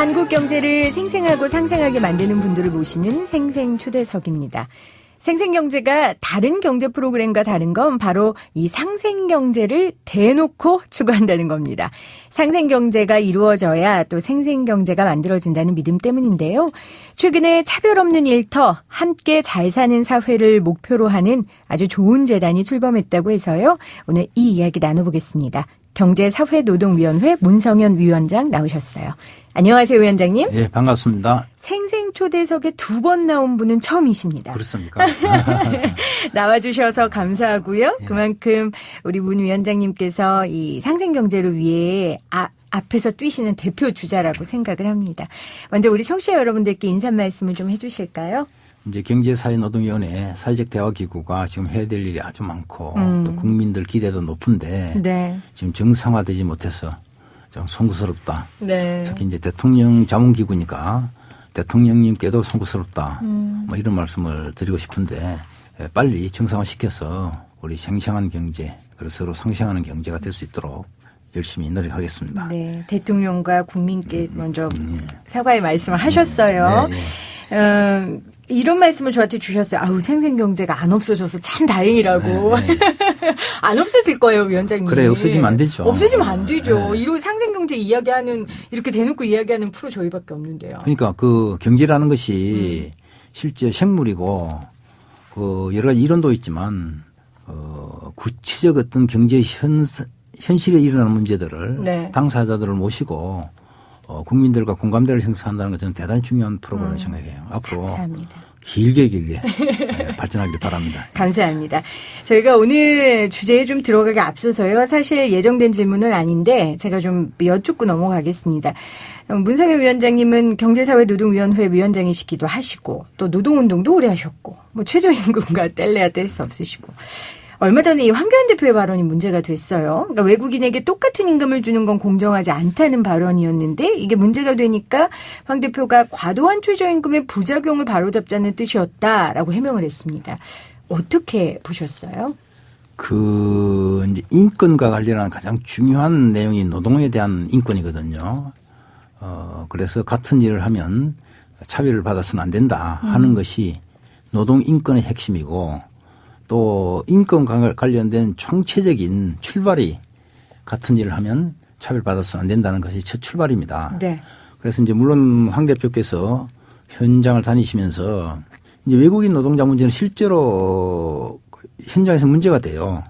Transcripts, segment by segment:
한국 경제를 생생하고 상생하게 만드는 분들을 모시는 생생초대석입니다. 생생경제가 다른 경제 프로그램과 다른 건 바로 이 상생경제를 대놓고 추구한다는 겁니다. 상생경제가 이루어져야 또 생생경제가 만들어진다는 믿음 때문인데요. 최근에 차별 없는 일터, 함께 잘 사는 사회를 목표로 하는 아주 좋은 재단이 출범했다고 해서요. 오늘 이 이야기 나눠보겠습니다. 경제사회노동위원회 문성현 위원장 나오셨어요. 안녕하세요, 위원장님. 예, 반갑습니다. 생생초대석에 2번 나온 분은 처음이십니다. 그렇습니까? 나와주셔서 감사하고요. 예. 그만큼 우리 문 위원장님께서 이 상생경제를 위해 앞에서 뛰시는 대표 주자라고 생각을 합니다. 먼저 우리 청취자 여러분들께 인사 말씀을 좀 해주실까요? 이제 경제사회노동위원회 사회적 대화기구가 지금 해야 될 일이 아주 많고 또 국민들 기대도 높은데 네. 지금 정상화되지 못해서 좀 송구스럽다. 네. 특히 이제 대통령 자문기구니까 대통령님께도 송구스럽다. 뭐 이런 말씀을 드리고 싶은데 빨리 정상화시켜서 우리 생생한 경제 그리고 서로 상생하는 경제가 될 수 있도록 열심히 노력하겠습니다. 네. 대통령과 국민께 먼저 사과의 말씀을 하셨어요. 네, 네. 이런 말씀을 저한테 주셨어요. 아우, 생생경제가 안 없어져서 참 다행이라고. 네, 네. 안 없어질 거예요, 위원장님. 그래, 없어지면 안 되죠. 없어지면 안 되죠. 네. 이런 상생경제 이야기하는, 이렇게 대놓고 이야기하는 프로 저희밖에 없는데요. 그러니까 그 경제라는 것이 실제 생물이고 그 여러 가지 이론도 있지만 구체적 어떤 경제 현실에 일어나는 문제들을 네. 당사자들을 모시고 국민들과 공감대를 형성한다는 것은 대단히 중요한 프로그램을 생각해요. 앞으로 감사합니다. 길게 발전하길 바랍니다. 감사합니다. 저희가 오늘 주제에 좀 들어가기 앞서서요. 사실 예정된 질문은 아닌데 제가 좀 여쭙고 넘어가겠습니다. 문성현 위원장님은 경제사회노동위원회 위원장이시기도 하시고 또 노동운동도 오래 하셨고 뭐 최저임금과 뗄래야 뗄 수 없으시고 얼마 전에 이 황교안 대표의 발언이 문제가 됐어요. 그러니까 외국인에게 똑같은 임금을 주는 건 공정하지 않다는 발언이었는데 이게 문제가 되니까 황 대표가 과도한 최저임금의 부작용을 바로잡자는 뜻이었다라고 해명을 했습니다. 어떻게 보셨어요? 그 이제 인권과 관련한 가장 중요한 내용이 노동에 대한 인권이거든요. 그래서 같은 일을 하면 차별을 받아서는 안 된다 하는 것이 노동 인권의 핵심이고 또 인권과 관련된 총체적인 출발이 같은 일을 하면 차별받아서는 안 된다는 것이 첫 출발입니다. 네. 그래서 이제 물론 황 대표께서 현장을 다니시면서 이제 외국인 노동자 문제는 실제로 현장에서 문제가 돼요.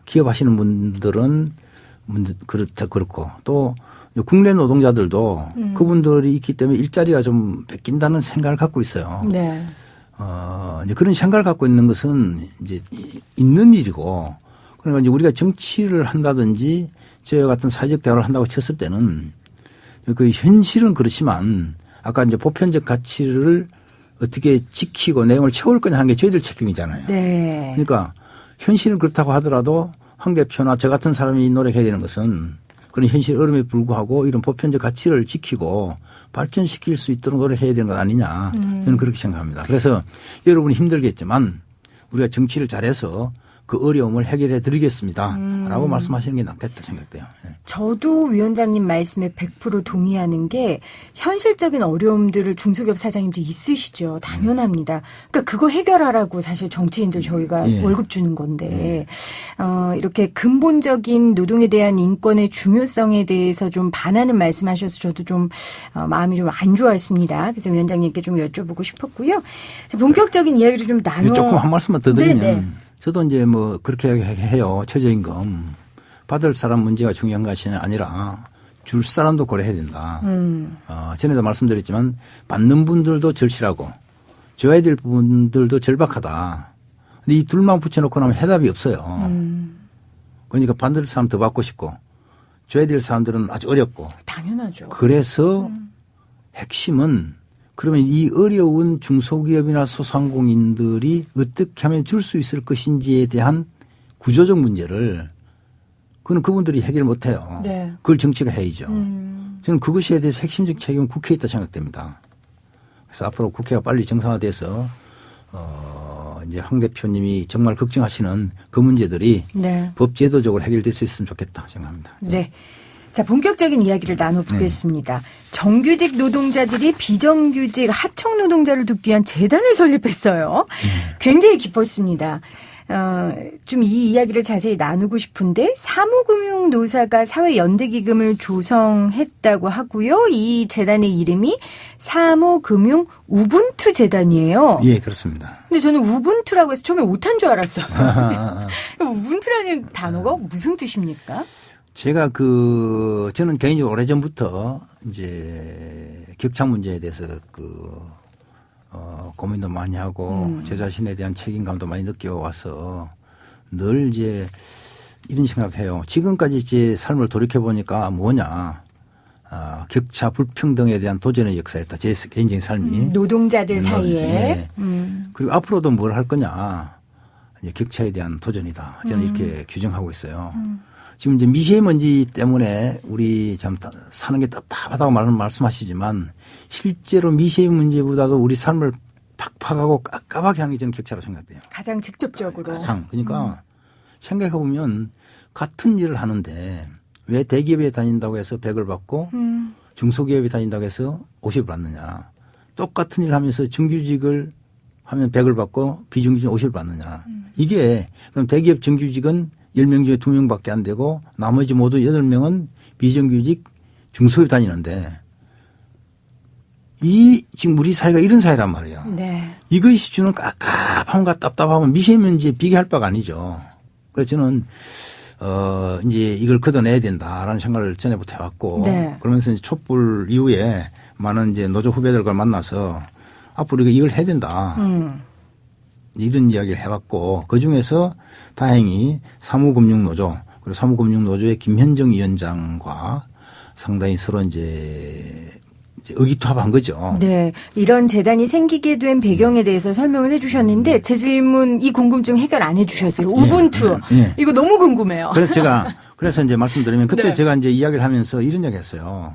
기업하시는 분들은 그렇고 또 국내 노동자들도 그분들이 있기 때문에 일자리가 좀 뺏긴다는 생각을 갖고 있어요. 네. 이제 그런 생각을 갖고 있는 것은 이제 있는 일이고 그러니까 이제 우리가 정치를 한다든지 저와 같은 사회적 대화를 한다고 쳤을 때는 그 현실은 그렇지만 아까 이제 보편적 가치를 어떻게 지키고 내용을 채울 거냐 하는 게 저희들 책임이잖아요. 네. 그러니까 현실은 그렇다고 하더라도 황 대표나 저 같은 사람이 노력해야 되는 것은 그런 현실 어려움에 불구하고 이런 보편적 가치를 지키고 발전시킬 수 있도록 노력해야 되는 것 아니냐. 저는 그렇게 생각합니다. 그래서 여러분이 힘들겠지만 우리가 정치를 잘해서 그 어려움을 해결해 드리겠습니다. 라고 말씀하시는 게 낫겠다 생각돼요. 네. 저도 위원장님 말씀에 100% 동의하는 게 현실적인 어려움들을 중소기업 사장님도 있으시죠. 당연합니다. 그러니까 그거 해결하라고 사실 정치인들 저희가 예. 월급 주는 건데 이렇게 근본적인 노동에 대한 인권의 중요성에 대해서 좀 반하는 말씀하셔서 저도 좀 마음이 좀 안 좋았습니다. 그래서 위원장님께 좀 여쭤보고 싶었고요. 본격적인 이야기를 좀 조금 한 말씀만 더 드리면 네네. 저도 이제 뭐 그렇게 해요. 최저임금. 받을 사람 문제가 중요한 것이 아니라 줄 사람도 고려해야 된다. 전에도 말씀드렸지만 받는 분들도 절실하고 줘야 될 분들도 절박하다. 근데 이 둘만 붙여놓고 나면 해답이 없어요. 그러니까 받을 사람 더 받고 싶고 줘야 될 사람들은 아주 어렵고. 당연하죠. 그래서 핵심은 그러면 이 어려운 중소기업이나 소상공인들이 어떻게 하면 줄 수 있을 것인지에 대한 구조적 문제를 그건 그분들이 해결 못 해요. 네. 그걸 정치가 해야죠. 저는 그것에 대해서 핵심적 책임은 국회에 있다 생각됩니다. 그래서 앞으로 국회가 빨리 정상화돼서 이제 황 대표님이 정말 걱정하시는 그 문제들이 네. 법제도적으로 해결될 수 있으면 좋겠다 생각합니다. 네. 자, 본격적인 이야기를 나눠보겠습니다. 정규직 노동자들이 비정규직 하청 노동자를 돕기 위한 재단을 설립했어요. 굉장히 기뻤습니다. 좀 이 이야기를 자세히 나누고 싶은데 사무금융노사가 사회연대기금을 조성했다고 하고요. 이 재단의 이름이 사무금융 우분투 재단이에요. 예, 그렇습니다. 근데 저는 우분투라고 해서 처음에 오타인 줄 알았어요. 우분투라는 단어가 무슨 뜻입니까? 제가 저는 개인적으로 오래전부터 이제 격차 문제에 대해서 고민도 많이 하고 제 자신에 대한 책임감도 많이 느껴와서 늘 이제 이런 생각해요. 지금까지 제 삶을 돌이켜보니까 뭐냐. 격차 불평등에 대한 도전의 역사였다. 제 개인적인 삶이. 노동자들 사이에. 네. 그리고 앞으로도 뭘 할 거냐. 이제 격차에 대한 도전이다. 저는 이렇게 규정하고 있어요. 지금 이제 미세먼지 때문에 우리 참 사는 게 답답하다고 말씀하시지만 실제로 미세먼지보다도 우리 삶을 팍팍하고 깝깝하게 하는 게 저는 격차라고 생각돼요. 가장 직접적으로. 그러니까 생각해 보면 같은 일을 하는데 왜 대기업에 다닌다고 해서 100을 받고 중소기업에 다닌다고 해서 50을 받느냐. 똑같은 일을 하면서 정규직을 하면 100을 받고 비정규직은 50을 받느냐. 이게 그럼 대기업 정규직은 10명 중에 2명밖에 안 되고 나머지 모두 8명은 비정규직 중소기업 다니는데 지금 우리 사회가 이런 사회란 말이에요. 네. 이것이 주는 깝깝함과 답답함은 미세먼지에 비교할 바가 아니죠. 그래서 저는 이제 이걸 걷어내야 된다라는 생각을 전에부터 해왔고 네. 그러면서 이제 촛불 이후에 많은 이제 노조 후배들과 만나서 앞으로 이걸 해야 된다. 이런 이야기를 해왔고 그중에서 다행히 사무금융노조 그리고 사무금융노조의 김현정 위원장과 상당히 서로 이제 의기투합한 거죠. 네. 이런 재단이 생기게 된 배경에 대해서 설명을 해 주셨는데 제 질문 이 궁금증 해결 안 해 주셨어요. 우분투. 네. 이거 너무 궁금해요. 그래서 이제 말씀드리면 그때 네. 제가 이제 이야기를 하면서 이런 이야기 했어요.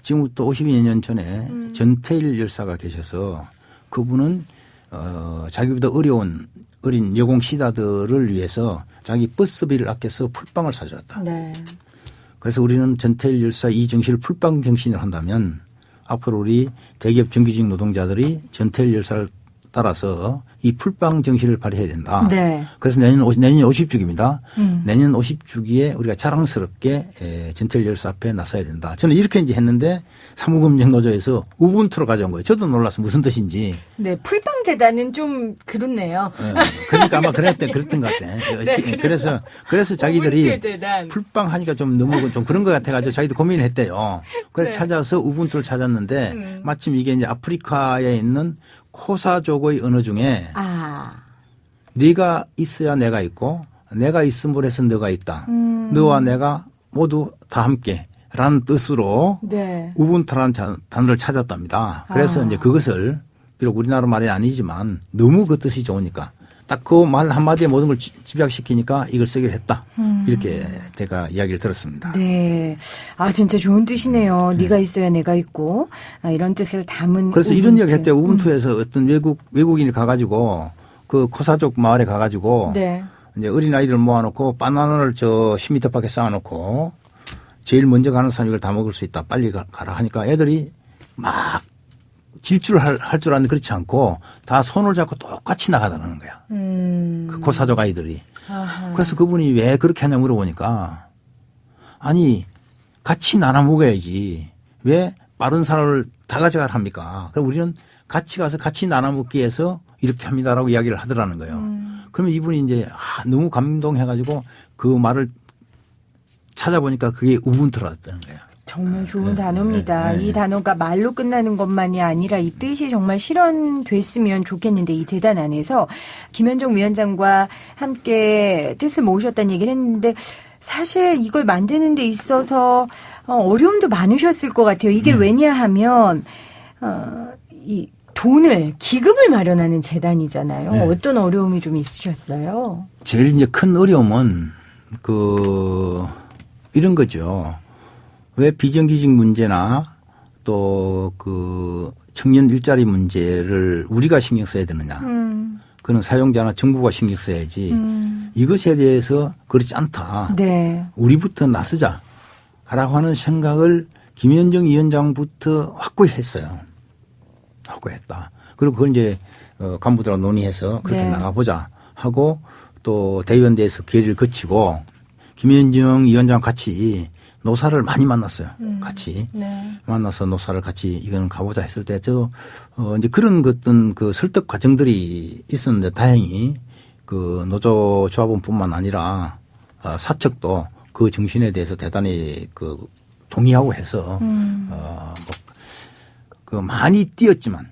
지금부터 52년 전에 전태일 열사가 계셔서 그분은 자기보다 어린 여공 시다들을 위해서 자기 버스비를 아껴서 풀빵을 사줬다. 네. 그래서 우리는 전태일 열사 이 정신을 풀빵 정신을 한다면 앞으로 우리 대기업 정규직 노동자들이 전태일 열사를 따라서 이 풀빵 정신을 발휘해야 된다. 네. 그래서 내년 50주기입니다. 내년 50주기에 우리가 자랑스럽게 전태일 열사 앞에 나서야 된다. 저는 이렇게 이제 했는데 사무금융노조에서 우분투로 가져온 거예요. 저도 놀라서 무슨 뜻인지. 네. 풀빵 재단은 좀 그렇네요. 그러니까 아마 그랬던 것 같아. 네, 그래서 자기들이 우분투 재단. 풀빵 하니까 좀 너무 좀 그런 것 같아가지고 자기도 고민을 했대요. 그래서 네. 찾아서 우분투를 찾았는데 마침 이게 이제 아프리카에 있는 코사족의 언어 중에 네가 있어야 내가 있고 내가 있음으로 해서 너가 있다. 너와 내가 모두 다 함께 라는 뜻으로 네. 우분투라는 단어를 찾았답니다. 그래서 이제 그것을 비록 우리나라 말이 아니지만 너무 그 뜻이 좋으니까 딱 그 말 한마디에 모든 걸 집약시키니까 이걸 쓰기로 했다. 이렇게 제가 이야기를 들었습니다. 네. 진짜 좋은 뜻이네요. 네가 있어야 내가 있고. 이런 뜻을 담은. 그래서 우분투. 이런 이야기 했대요. 우분투에서 어떤 외국인이 가가지고 그 코사족 마을에 가가지고 네. 이제 어린아이들 모아놓고 바나나를 10m 밖에 쌓아놓고 제일 먼저 가는 사람이 이걸 다 먹을 수 있다. 빨리 가라 하니까 애들이 막 질주를 할 줄 아는데 그렇지 않고 다 손을 잡고 똑같이 나가다는 거야. 그 코사족 아이들이. 아하. 그래서 그분이 왜 그렇게 하냐 물어보니까 아니 같이 나눠 먹어야지 왜 빠른 사람을 다 가져가라 합니까? 그럼 우리는 같이 가서 같이 나눠 먹기 위해서 이렇게 합니다라고 이야기를 하더라는 거예요. 그러면 이분이 이제 너무 감동해가지고 그 말을 찾아보니까 그게 우분투라는 거예요. 정말 좋은 단어입니다. 이 단어가 말로 끝나는 것만이 아니라 이 뜻이 정말 실현됐으면 좋겠는데 이 재단 안에서 김현정 위원장과 함께 뜻을 모으셨다는 얘기를 했는데 사실 이걸 만드는 데 있어서 어려움도 많으셨을 것 같아요. 이게 왜냐하면 이 기금을 마련하는 재단이잖아요. 네. 어떤 어려움이 좀 있으셨어요? 제일 이제 큰 어려움은 이런 거죠. 왜 비정규직 문제나 또 청년 일자리 문제를 우리가 신경 써야 되느냐. 그는 사용자나 정부가 신경 써야지. 이것에 대해서 그렇지 않다. 네. 우리부터 나서자. 하라고 하는 생각을 김현정 위원장부터 확고히 했어요. 확고했다. 그리고 그걸 이제 간부들하고 논의해서 그렇게 네. 나가보자 하고 또 대의원대에서 계리를 거치고 김현정 위원장 같이 노사를 많이 만났어요. 같이 네. 만나서 노사를 같이 이건 가보자 했을 때 저도 이제 그런 어떤 그 설득 과정들이 있었는데 다행히 그 노조 조합원뿐만 아니라 사측도 그 정신에 대해서 대단히 그 동의하고 해서 그 많이 뛰었지만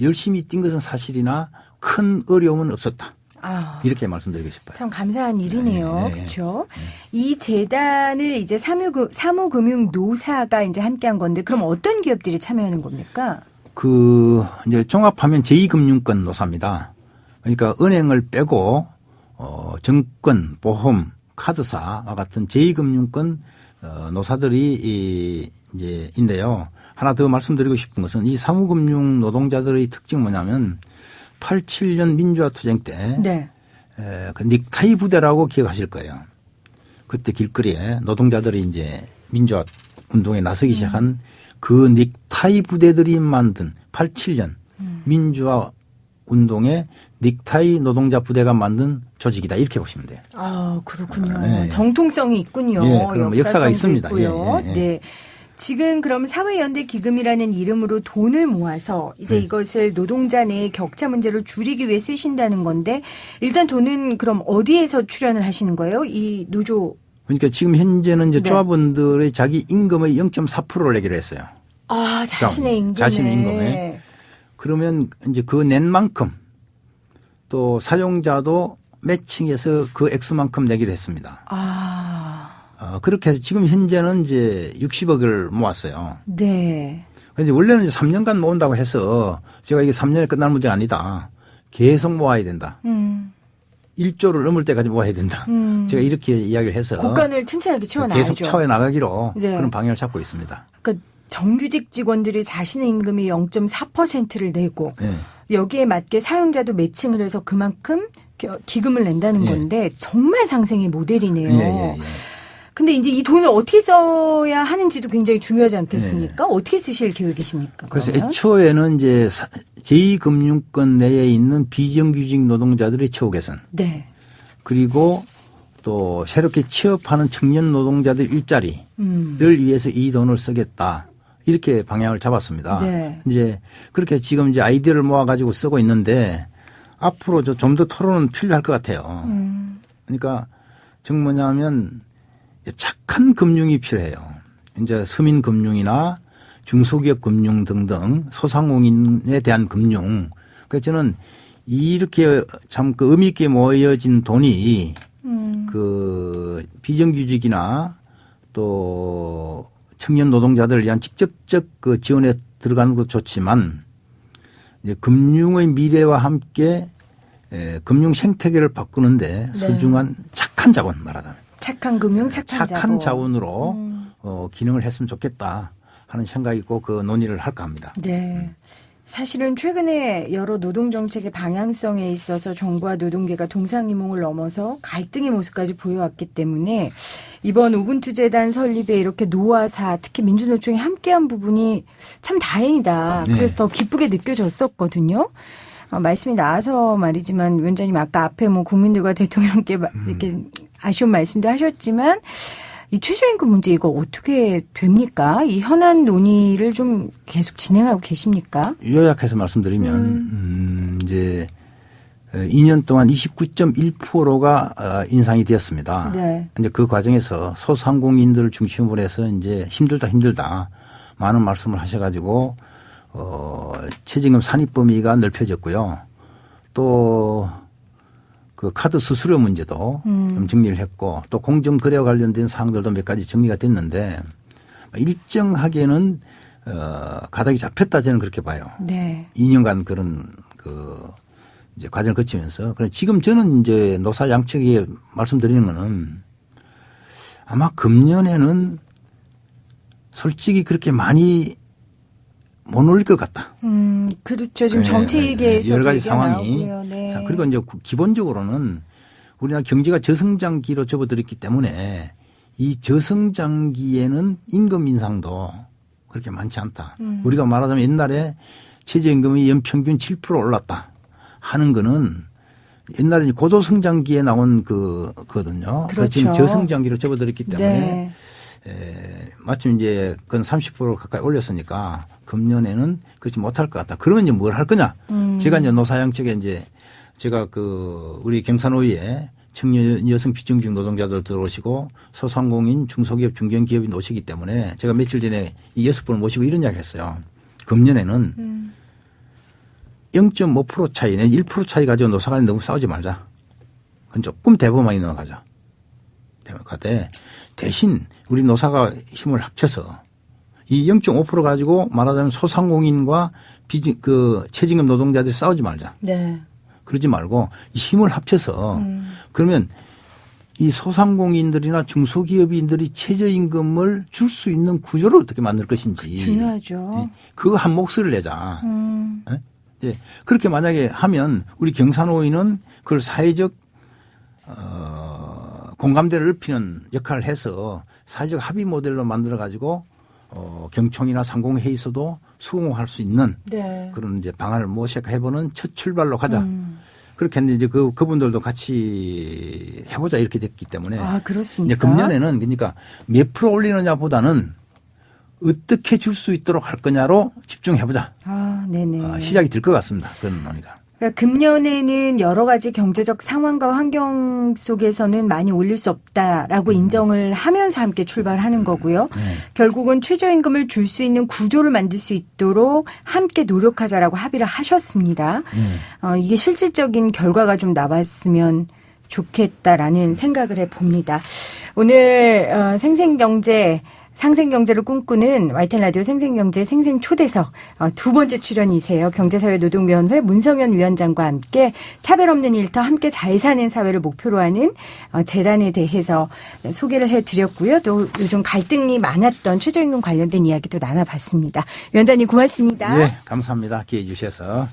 열심히 뛴 것은 사실이나 큰 어려움은 없었다. 아, 이렇게 말씀드리고 싶어요. 참 감사한 일이네요. 네. 그렇죠. 이 재단을 이제 사무금융노사가 이제 함께한 건데 그럼 어떤 기업들이 참여하는 겁니까? 그 이제 종합하면 제2금융권 노사입니다. 그러니까 은행을 빼고 증권, 보험, 카드사와 같은 제2금융권 노사들이 이제 인데요. 하나 더 말씀드리고 싶은 것은 이 사무금융 노동자들의 특징이 뭐냐면 87년 민주화 투쟁 때 네. 그 닉타이 부대라고 기억하실 거예요. 그때 길거리에 노동자들이 이제 민주화 운동에 나서기 시작한 그 닉타이 부대들이 만든 87년 민주화 운동의 닉타이 노동자 부대가 만든 조직이다 이렇게 보시면 돼요. 아, 그렇군요. 네. 정통성이 있군요. 예, 그럼 역사가 역사성도 있습니다. 있고요. 예, 예, 예. 네. 지금 그럼 사회연대 기금이라는 이름으로 돈을 모아서 이제 이것을 노동자 내의 격차 문제를 줄이기 위해 쓰신다는 건데 일단 돈은 그럼 어디에서 출연을 하시는 거예요? 이 노조. 그러니까 지금 현재는 이제 네. 조합원들의 자기 임금의 0.4%를 내기로 했어요. 아, 자신의 임금에. 자신의 임금에. 그러면 이제 그 낸 만큼 또 사용자도 매칭해서 그 액수만큼 내기로 했습니다. 그렇게 해서 지금 현재는 이제 60억을 모았어요. 네. 이제 원래는 이제 3년간 모은다고 해서 제가 이게 3년에 끝날 문제가 아니다. 계속 모아야 된다. 1조를 넘을 때까지 모아야 된다. 제가 이렇게 이야기를 해서 곡간을 튼튼하게 채워나가죠. 계속 채워나가기로 네. 그런 방향을 잡고 있습니다. 그러니까 정규직 직원들이 자신의 임금의 0.4%를 내고 네. 여기에 맞게 사용자도 매칭을 해서 그만큼 기금을 낸다는 건데 정말 상생의 모델이네요. 예. 근데 이제 이 돈을 어떻게 써야 하는지도 굉장히 중요하지 않겠습니까? 어떻게 쓰실 계획이십니까? 그래서 그러면? 애초에는 이제 제2금융권 내에 있는 비정규직 노동자들의 처우 개선. 네. 그리고 또 새롭게 취업하는 청년 노동자들 일자리를 위해서 이 돈을 쓰겠다. 이렇게 방향을 잡았습니다. 네. 이제 그렇게 지금 이제 아이디어를 모아가지고 쓰고 있는데 앞으로 좀 더 토론은 필요할 것 같아요. 그러니까 정 뭐냐면 착한 금융이 필요해요. 이제 서민금융이나 중소기업 금융 등등 소상공인에 대한 금융. 그래서 저는 이렇게 참 그 의미 있게 모여진 돈이 그 비정규직이나 또 청년 노동자들을 위한 직접적 그 지원에 들어가는 것도 좋지만 이제 금융의 미래와 함께 금융 생태계를 바꾸는데 소중한 착한 자본 말하자면. 착한 금융, 착한 자본으로 기능을 했으면 좋겠다 하는 생각이 있고 그 논의를 할까 합니다. 네. 사실은 최근에 여러 노동정책의 방향성에 있어서 정부와 노동계가 동상이몽을 넘어서 갈등의 모습까지 보여왔기 때문에 이번 우분투 재단 설립에 이렇게 노아사 특히 민주노총이 함께한 부분이 참 다행이다. 네. 그래서 더 기쁘게 느껴졌었거든요. 말씀이 나와서 말이지만 위원장님 아까 앞에 뭐 국민들과 대통령께 이렇게 아쉬운 말씀도 하셨지만 이 최저임금 문제 이거 어떻게 됩니까? 이 현안 논의를 좀 계속 진행하고 계십니까? 요약해서 말씀드리면 이제 2년 동안 29.1%가 인상이 되었습니다. 네. 이제 그 과정에서 소상공인들을 중심으로 해서 이제 힘들다 많은 말씀을 하셔가지고 최저임금 산입 범위가 넓혀졌고요. 또 그 카드 수수료 문제도 좀 정리를 했고 또 공정거래와 관련된 사항들도 몇 가지 정리가 됐는데 일정하게는 가닥이 잡혔다 저는 그렇게 봐요. 네. 2년간 그런 그 이제 과정을 거치면서 지금 저는 이제 노사 양측에 말씀드리는 거는 아마 금년에는 솔직히 그렇게 많이 못 올릴 것 같다. 그렇죠. 지금 정치계에서 여러 가지 상황이. 네. 자, 그리고 이제 기본적으로는 우리나라 경제가 저성장기로 접어들었기 때문에 이 저성장기에는 임금 인상도 그렇게 많지 않다. 우리가 말하자면 옛날에 최저임금이 연평균 7% 올랐다 하는 거는 옛날에 고도성장기에 나온 거거든요. 그렇죠. 지금 저성장기로 접어들었기 때문에 네. 마침 이제 건 30% 가까이 올렸으니까 금년에는 그렇지 못할 것 같다. 그러면 이제 뭘 할 거냐? 제가 이제 노사양 측에 이제 제가 우리 경산호위에 청년 여성 비정규직 노동자들 들어오시고 소상공인 중소기업 중견기업인 오시기 때문에 제가 며칠 전에 이 6분을 모시고 이런 이야기를 했어요. 금년에는 0.5% 차이, 1% 차이 가지고 노사간에 너무 싸우지 말자. 그건 조금 대범하게 넘어가자. 가되 대신 우리 노사가 힘을 합쳐서 이 0.5% 가지고 말하자면 소상공인과 최저임금 노동자들이 싸우지 말자. 네. 그러지 말고 이 힘을 합쳐서 그러면 이 소상공인들이나 중소기업인들이 최저임금을 줄 수 있는 구조를 어떻게 만들 것인지. 중요하죠. 그거 한 목소리를 내자. 예. 그렇게 만약에 하면 우리 경산호위는 그걸 사회적 공감대를 넓히는 역할을 해서 사회적 합의 모델로 만들어 가지고 경총이나 상공회의소도 수긍할 수 있는 네. 그런 이제 방안을 모색해보는 첫 출발로 가자. 그렇게 했는데 이제 그분들도 같이 해보자 이렇게 됐기 때문에. 아, 그렇습니까? 이제 금년에는 그러니까 몇 프로 올리느냐 보다는 어떻게 줄 수 있도록 할 거냐로 집중해보자. 아, 네네. 시작이 될 것 같습니다. 그런 논의가. 그러니까 금년에는 여러 가지 경제적 상황과 환경 속에서는 많이 올릴 수 없다라고 인정을 하면서 함께 출발하는 거고요. 결국은 최저임금을 줄 수 있는 구조를 만들 수 있도록 함께 노력하자라고 합의를 하셨습니다. 이게 실질적인 결과가 좀 나왔으면 좋겠다라는 생각을 해봅니다. 오늘 생생경제 상생경제를 꿈꾸는 YTN 라디오 생생경제 생생초대석 두 번째 출연이세요. 경제사회노동위원회 문성현 위원장과 함께 차별 없는 일터 함께 잘 사는 사회를 목표로 하는 재단에 대해서 소개를 해드렸고요. 또 요즘 갈등이 많았던 최저임금 관련된 이야기도 나눠봤습니다. 위원장님 고맙습니다. 네, 감사합니다. 기회해 주셔서.